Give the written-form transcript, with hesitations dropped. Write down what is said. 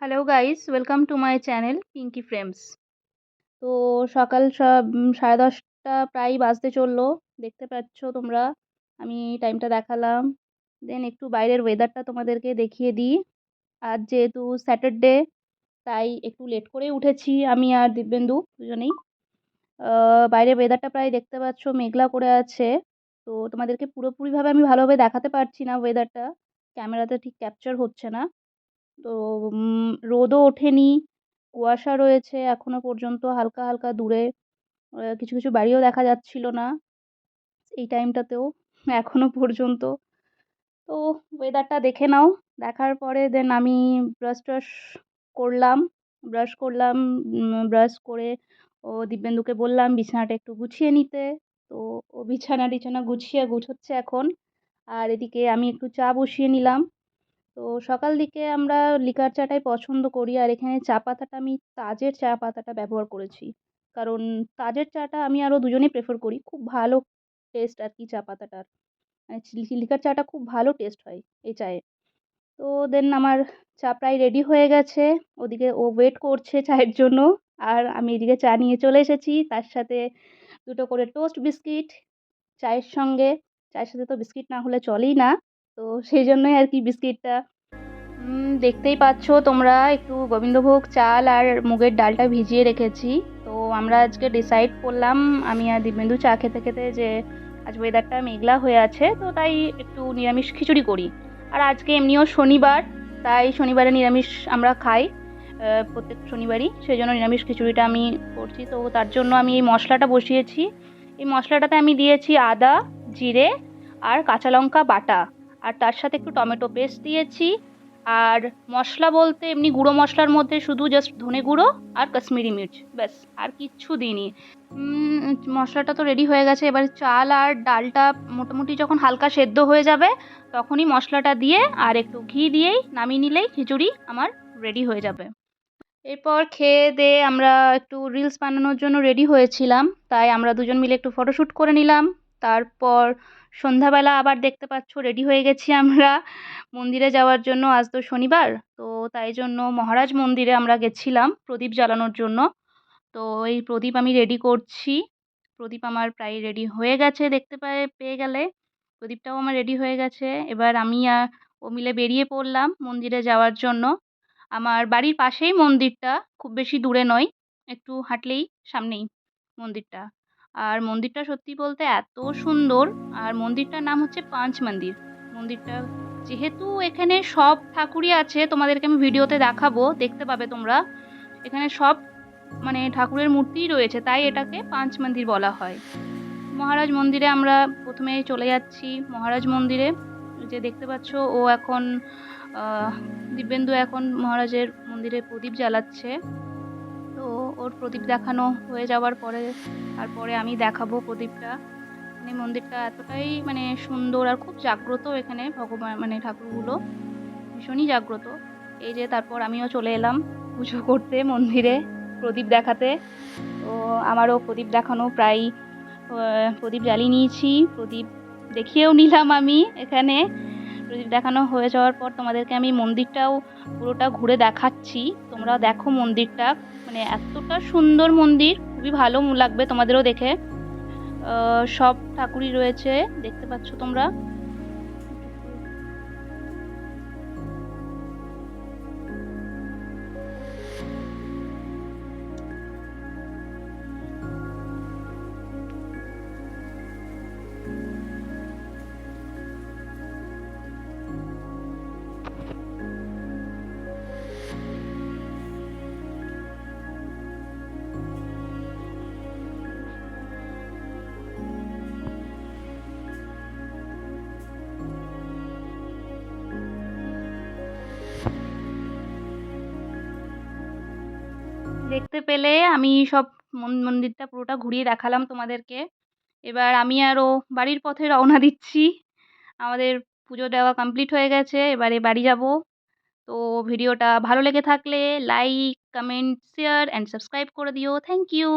Hello guys, welcome to my channel Pinki frames. তো সকাল 10:30 প্রায় বাজতে চললো। দেখতে পাচ্ছ তোমরা, আমি টাইমটা দেখালাম। দেন একটু বাইরের ওয়েদারটা তোমাদেরকে দেখিয়ে দিই। আজ যেহেতু স্যাটারডে, তাই একটু লেট করেই উঠেছি আমি আর দিব্যেন্দু দুজনেই। বাইরের ওয়েদারটা প্রায় দেখতে পাচ্ছ মেঘলা করে আছে। তো তোমাদেরকে পুরোপুরিভাবে আমি ভালোভাবে দেখাতে পারছি না ওয়েদারটা, ক্যামেরাতে ঠিক ক্যাপচার হচ্ছে না। তো রোদও ওঠেনি, কুয়াশা রয়েছে এখনো পর্যন্ত হালকা হালকা দূরে। কিছু কিছু বাড়িও দেখা যাচ্ছিল না এই টাইমটাতেও এখনো পর্যন্ত। তো ওয়েদারটা দেখে নাও, দেখার পরে দেন আমি ব্রাশ করলাম ব্রাশ করলাম ব্রাশ করে দিব্যেন্দুকে বললাম বিছানাটা একটু গুছিয়ে নিতে। তো ও বিছানা টিছানা গুছোচ্ছে এখন। আর এদিকে আমি একটু চা বসিয়ে নিলাম। তো সকাল দিকে আমরা লিকার চাটাই পছন্দ করি, আর এখানে চা পাতাটা আমি তাজের চা পাতাটা ব্যবহার করেছি। কারণ তাজের চাটা আমি আরও দুজনেই প্রেফার করি, খুব ভালো টেস্ট আর কি চা পাতাটার। মানে লিকার চাটা খুব ভালো টেস্ট হয় এই চায়ে। তো দেন আমার চা প্রায় রেডি হয়ে গেছে, ওদিকে ও ওয়েট করছে চায়ের জন্য। আর আমি এদিকে চা নিয়ে চলে এসেছি, তার সাথে দুটো করে টোস্ট বিস্কিট চায়ের সঙ্গে। চায়ের সাথে তো বিস্কিট না হলে চলেই না, তো সেই জন্যই আর কি বিস্কিটটা। দেখতেই পাচ্ছ তোমরা, একটু গোবিন্দভোগ চাল আর মুগের ডালটা ভিজিয়ে রেখেছি। তো আমরা আজকে ডিসাইড করলাম, আমি আর দিব্যেন্দু চা খেতে খেতে, যে আজ ওয়েদারটা মেঘলা হয়ে আছে, তো তাই একটু নিরামিষ খিচুড়ি করি। আর আজকে এমনিও শনিবার, তাই শনিবারে নিরামিষ আমরা খাই প্রত্যেক শনিবারই, সেই জন্য নিরামিষ খিচুড়িটা আমি করছি। তো তার জন্য আমি এই মশলাটা বসিয়েছি। এই মশলাটাতে আমি দিয়েছি আদা, জিরে আর কাঁচা লঙ্কা বাটা, আর তার সাথে একটু টমেটো পেস্ট দিয়েছি। আর মশলা বলতে এমনি গুঁড়ো মশলার মধ্যে শুধু জাস্ট ধনে গুঁড়ো আর কাশ্মীরি মির্চ, ব্যাস, আর কিচ্ছু দিইনি। মশলাটা তো রেডি হয়ে গেছে। এবার চাল আর ডালটা মোটামুটি যখন হালকা সেদ্ধ হয়ে যাবে, তখনই মশলাটা দিয়ে আর একটু ঘি দিয়েই নামিয়ে নিলেই খিচুড়ি আমার রেডি হয়ে যাবে। এরপর খেয়ে দেয়ে আমরা একটু রিলস বানানোর জন্য রেডি হয়েছিলাম, তাই আমরা দুজন মিলে একটু ফটোশ্যুট করে নিলাম। তারপর সন্ধ্যাবেলা আবার দেখতে পাচ্ছ রেডি হয়ে গেছি আমরা মন্দিরে যাওয়ার জন্য। আজ তো শনিবার, তো তাই জন্য মহারাজ মন্দিরে আমরা গেছিলাম প্রদীপ জ্বালানোর জন্য। তো এই প্রদীপ আমি রেডি করছি। প্রদীপ আমার প্রায় রেডি হয়ে গেছে, দেখতে পেয়ে গেলে প্রদীপটাও আমার রেডি হয়ে গেছে। এবার আমি আর ও মিলে বেরিয়ে পড়লাম মন্দিরে যাওয়ার জন্য। আমার বাড়ির পাশেই মন্দিরটা, খুব বেশি দূরে নয়, একটু হাঁটলেই সামনেই মন্দিরটা। আর মন্দিরটা সত্যি বলতে এত সুন্দর। আর মন্দিরটার নাম হচ্ছে পাঁচ মন্দির। মন্দিরটা যেহেতু এখানে সব ঠাকুরই আছে, তোমাদেরকে আমি ভিডিওতে দেখাবো, দেখতে পাবে তোমরা। এখানে সব মানে ঠাকুরের মূর্তিই রয়েছে, তাই এটাকে পাঁচ মন্দির বলা হয়। মহারাজ মন্দিরে আমরা প্রথমে চলে যাচ্ছি। মহারাজ মন্দিরে যে দেখতে পাচ্ছ, ও এখন দিব্যেন্দু এখন মহারাজের মন্দিরে প্রদীপ জ্বালাচ্ছে। তো ওর প্রদীপ দেখানো হয়ে যাওয়ার পরে, তারপরে আমি দেখাবো প্রদীপটা। মানে মন্দিরটা এতটাই মানে সুন্দর আর খুব জাগ্রত, এখানে ভগবান মানে ঠাকুরগুলো ভীষণই জাগ্রত। এই যে তারপর আমিও চলে এলাম পুজো করতে মন্দিরে, প্রদীপ দেখাতে। তো আমারও প্রদীপ দেখানো প্রায়, প্রদীপ জ্বালিয়ে নিয়েছি, প্রদীপ দেখিয়েও নিলাম আমি এখানে। প্রদীপ দেখানো হয়ে যাওয়ার পর তোমাদেরকে আমি মন্দিরটাও পুরোটা ঘুরে দেখাচ্ছি। তোমরা দেখো মন্দিরটা, মানে এতটা সুন্দর মন্দির, খুবই ভালো লাগবে তোমাদেরও দেখে। সব ঠাকুরই রয়েছে, দেখতে পাচ্ছ তোমরা। দেখতে পেলে আমি সব মন্দিরটা পুরোটা ঘুরিয়ে দেখালাম তোমাদেরকে। এবার আমি আরও বাড়ির পথে রওনা দিচ্ছি। আমাদের পুজো দেওয়া কমপ্লিট হয়ে গেছে, এবারে বাড়ি যাব। তো ভিডিওটা ভালো লেগে থাকলে like, comment, share and subscribe করে দিও। Thank you.